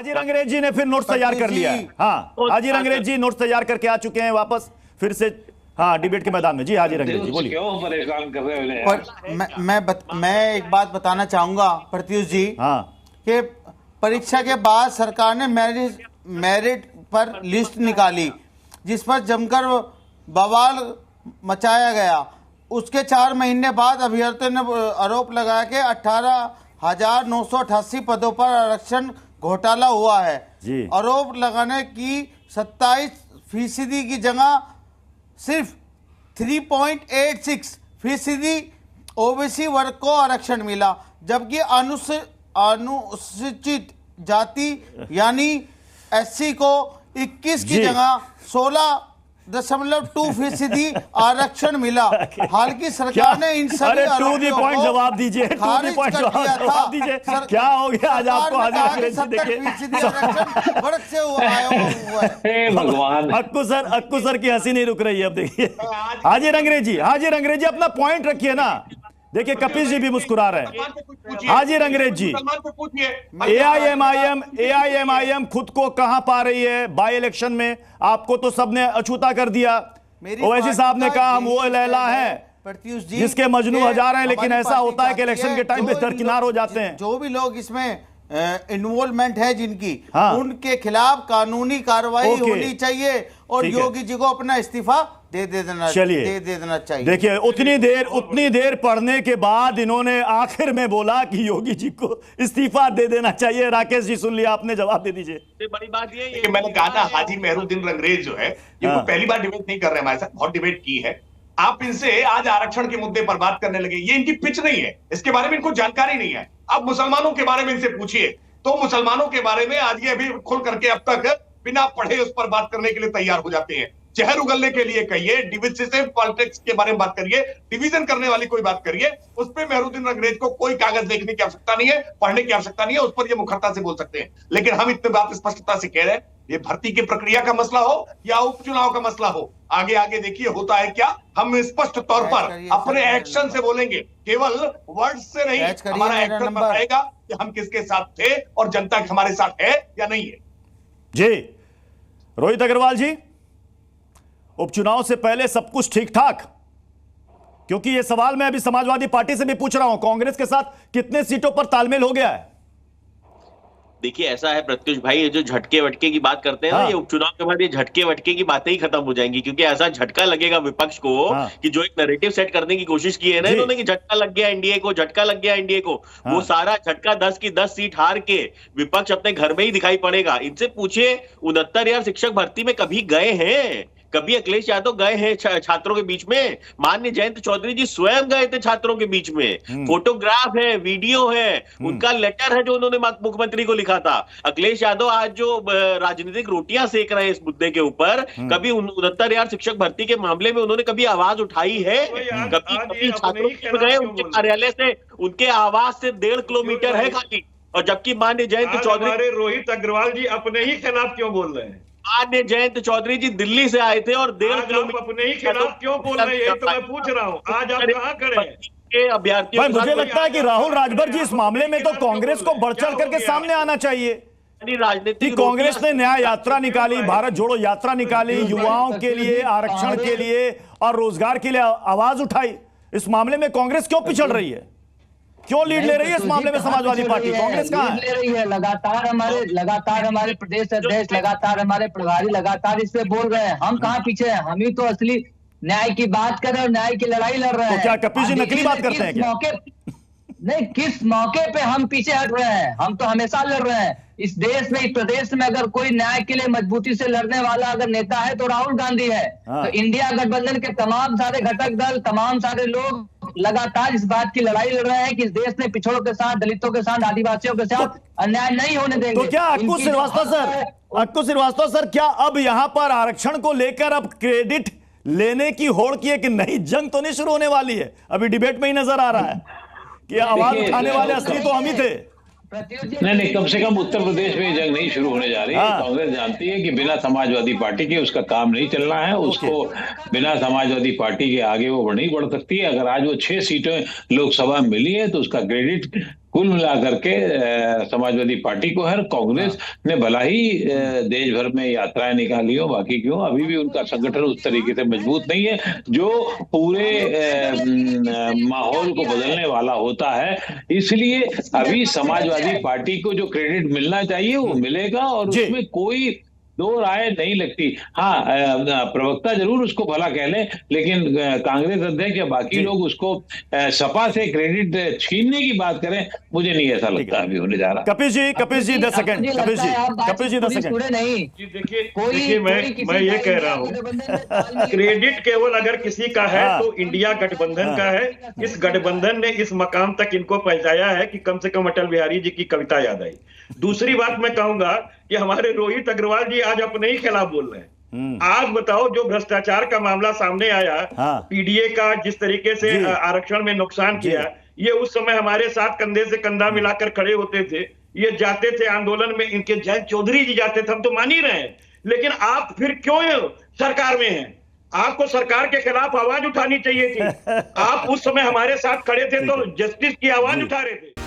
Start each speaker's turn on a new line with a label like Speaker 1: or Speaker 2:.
Speaker 1: हाजिर अंग्रेज जी ने फिर नोट्स तैयार कर लिया है। हाँ, हाजिर अंग्रेज जी नोट्स तैयार करके आ चुके हैं वापस फिर से, हाँ, डिबेट के मैदान में। जी हाजिर अंग्रेज जी बोलिए।
Speaker 2: क्यों परेशान कर रहे हो?
Speaker 3: पर मैं एक बात बताना चाहूंगा प्रत्युष जी,
Speaker 1: हाँ,
Speaker 3: कि परीक्षा के बाद सरकार ने मेरिट पर लिस्ट निकाली जिस पर जमकर बवाल मचाया गया। उसके 4 महीने बाद अभ्यर्थियों ने आरोप लगाया कि 18,988 पदों पर आरक्षण घोटाला हुआ है
Speaker 1: जी।
Speaker 3: आरोप लगाने की 27% की जगह सिर्फ 3.86% ओबीसी वर्ग को आरक्षण मिला, जबकि अनुसूचित जाति यानी एससी को 21 की जगह 16.2% आरक्षण मिला। हालांकि सरकार ने इन सभी
Speaker 1: आरोपों को
Speaker 3: जवाब दीजिए,
Speaker 1: जवाब दीजिए, क्या हो गया आज आपको? हाजिर अंग्रेज जी देखिए,
Speaker 3: वर्ग से हुआ है।
Speaker 2: भगवान,
Speaker 1: अक्कू सर की हंसी नहीं रुक रही है। अब देखिए हाजिर अंग्रेज जी अपना पॉइंट रखिए ना। देखिए कपिल जी भी मुस्कुरा रहे हैं। हाजिर अंग्रेज जी, एआईएमआईएम खुद को कहां पा रही है बाई इलेक्शन में? आपको तो सबने अछूता कर दिया। ओवैसी साहब ने कहा हम वो लैला है जिसके मजनू हजार हैं, लेकिन ऐसा होता है कि इलेक्शन के टाइम पे दरकिनार हो जाते हैं।
Speaker 3: जो भी लोग इसमें इन्वॉल्वमेंट है जिनकी, उनके खिलाफ कानूनी कार्रवाई होनी चाहिए और योगी जी को अपना इस्तीफा दे देना चाहिए।
Speaker 1: देखिए उतनी देर पढ़ने के बाद इन्होंने आखिर में बोला कि योगी जी को इस्तीफा दे देना चाहिए। राकेश जी सुन लिया आपने, जवाब दे दीजिए।
Speaker 4: बड़ी बात ये है कि मैंने कहा था हाजी मेहरुद्दीन अंग्रेज जो है ये कोई पहली बार डिबेट नहीं कर रहे हमारे साथ, बहुत डिबेट की है। आप इनसे आज आरक्षण के मुद्दे पर बात करने लगे, ये इनकी पिच नहीं है, इसके बारे में इनको जानकारी नहीं है। अब मुसलमानों के बारे में इनसे पूछिए तो मुसलमानों के बारे में आज ये अभी खुल करके अब तक बिना पढ़े उस पर बात करने के लिए तैयार हो जाते हैं। जहर उगलने के लिए कहिए, डिविजिव पॉलिटिक्स के बारे में बात करिए, डिवीजन करने वाली कोई बात करिए, उस पर मेहरुद्दीन अंग्रेज को कोई कागज देखने की आवश्यकता नहीं है, पढ़ने की आवश्यकता नहीं है, उस पर ये मुखरता से बोल सकते हैं। लेकिन हम इतनी बात स्पष्टता से कह रहे हैं, ये भर्ती की प्रक्रिया का मसला हो या उपचुनाव का मसला हो, आगे देखिए होता है क्या। हम स्पष्ट तौर पर अपने एक्शन से बोलेंगे, केवल वर्ड से नहीं। हमारा एक्शन बताएगा कि हम किसके साथ थे और जनता हमारे साथ है या नहीं है।
Speaker 1: जी रोहित अग्रवाल जी, उपचुनाव से पहले सब कुछ ठीक ठाक? क्योंकि यह सवाल मैं अभी समाजवादी पार्टी से भी पूछ रहा हूं, कांग्रेस के साथ कितने सीटों पर तालमेल हो गया है?
Speaker 5: देखिए ऐसा है प्रत्युष भाई, ये जो झटके वटके की बात करते हैं ना, ये उपचुनाव के बाद ये झटके वटके की बातें ही खत्म हो जाएंगी, क्योंकि ऐसा झटका लगेगा विपक्ष को कि जो एक नैरेटिव सेट करने की कोशिश की है ना इन्होंने कि झटका लग गया एनडीए को, झटका लग गया एनडीए को, वो सारा झटका 10 की 10 सीट हार के विपक्ष अपने घर में ही दिखाई पड़ेगा। इनसे पूछे 69,000 शिक्षक भर्ती में कभी गए हैं? कभी अखिलेश यादव गए हैं छात्रों के बीच में? माननीय जयंत चौधरी जी स्वयं गए थे छात्रों के बीच में, फोटोग्राफ है, वीडियो है, उनका लेटर है जो उन्होंने मुख्यमंत्री को लिखा था। अखिलेश यादव आज जो राजनीतिक रोटियां सेक रहे हैं इस मुद्दे के ऊपर, कभी 69,000 शिक्षक भर्ती के मामले में उन्होंने कभी आवाज उठाई है? कभी छात्रों के गए उनके कार्यालय से, उनके आवास से 1.5 किलोमीटर है खाली, और जबकि माननीय जयंत चौधरी,
Speaker 2: रोहित अग्रवाल जी अपने ही खिलाफ क्यों बोल रहे हैं?
Speaker 5: माननीय जयंत चौधरी जी दिल्ली से आए थे और 1.5 किलोमीटर
Speaker 2: अपने ही खिलाफ क्यों बोल रहे हैं, तो मैं पूछ रहा हूँ आज आप कहाँ खड़े
Speaker 1: अभ्यर्थियों? मुझे लगता है कि राहुल राजभर जी इस मामले में तो कांग्रेस को बढ़ चढ़ करके सामने आना चाहिए।
Speaker 5: राजनीतिक
Speaker 1: कांग्रेस ने न्याय यात्रा निकाली, भारत जोड़ो यात्रा निकाली, युवाओं के लिए, आरक्षण के लिए और रोजगार के लिए आवाज उठाई। इस मामले में कांग्रेस क्यों पिछड़ रही है? क्यों लीड ले रही है इस मामले में समाजवादी पार्टी? कांग्रेस कहां
Speaker 6: ले रही है? लगातार हमारे प्रदेश अध्यक्ष, लगातार हमारे प्रभारी लगातार इस पे बोल रहे हैं। हम कहाँ पीछे हैं? हम ही तो असली न्याय की बात कर रहे हैं और न्याय की लड़ाई लड़ रहे हैं।
Speaker 1: तो क्या कपिल जी नकली बात करते हैं क्या?
Speaker 6: नहीं, किस मौके पे हम पीछे हट रहे हैं? हम तो हमेशा लड़ रहे हैं। इस देश में, इस प्रदेश में अगर कोई न्याय के लिए मजबूती से लड़ने वाला अगर नेता है तो राहुल गांधी है। तो इंडिया गठबंधन के तमाम सारे घटक दल, तमाम सारे लोग लगातार इस बात की लड़ाई लड़ रहे हैं कि इस देश में पिछड़ों के साथ, दलितों के साथ, आदिवासियों के साथ अन्याय नहीं होने देंगे।
Speaker 1: तो क्या अक्कू श्रीवास्तव सर क्या अब यहां पर आरक्षण को लेकर अब क्रेडिट लेने की होड़ की है कि नहीं, जंग तो नहीं शुरू होने वाली है? अभी डिबेट में ही नजर आ रहा है कि आवाज उठाने वाले असली तो हम ही थे।
Speaker 2: नहीं, कम से कम उत्तर प्रदेश में जंग नहीं शुरू होने जा रही है। कांग्रेस जानती है कि बिना समाजवादी पार्टी के उसका काम नहीं चलना है, उसको बिना समाजवादी पार्टी के आगे वो नहीं बढ़ सकती है। अगर आज वो 6 सीटें लोकसभा में मिली है तो उसका क्रेडिट कुल मिलाकर के समाजवादी पार्टी को है। कांग्रेस ने भला ही देश भर में यात्राएं निकाली हो, बाकी क्यों, अभी भी उनका संगठन उस तरीके से मजबूत नहीं है जो पूरे माहौल को बदलने वाला होता है। इसलिए अभी समाजवादी पार्टी को जो क्रेडिट मिलना चाहिए वो मिलेगा और उसमें कोई दो राय नहीं लगती। हाँ, प्रवक्ता जरूर उसको भला कह लें, लेकिन कांग्रेस अध्यक्ष या बाकी लोग उसको सपा से क्रेडिट छीनने की बात करें, मुझे नहीं ऐसा लगता अभी होने जा रहा।
Speaker 1: Kapil ji 10 second, Kapil ji 10 second.
Speaker 6: नहीं
Speaker 7: जी देखिए मैं ये कह रहा हूँ, क्रेडिट केवल अगर किसी का है तो इंडिया गठबंधन का है। इस गठबंधन ने इस मकाम तक इनको पहुंचाया है कि कम से कम अटल बिहारी जी की कविता याद आई। दूसरी बात मैं कहूंगा कि हमारे रोहित अग्रवाल जी आज अपने ही खिलाफ बोल रहे हैं। आज बताओ, जो भ्रष्टाचार का मामला सामने आया, पीडीए का जिस तरीके से आरक्षण में नुकसान किया, ये उस समय हमारे साथ कंधे से कंधा मिलाकर खड़े होते थे। ये जाते थे आंदोलन में, इनके जयंत चौधरी जी जाते थे, हम तो मान ही रहे हैं। लेकिन आप फिर क्यों सरकार में हैं? आपको सरकार के खिलाफ आवाज उठानी चाहिए थी। आप उस समय हमारे साथ खड़े थे तो जस्टिस की आवाज उठा रहे थे।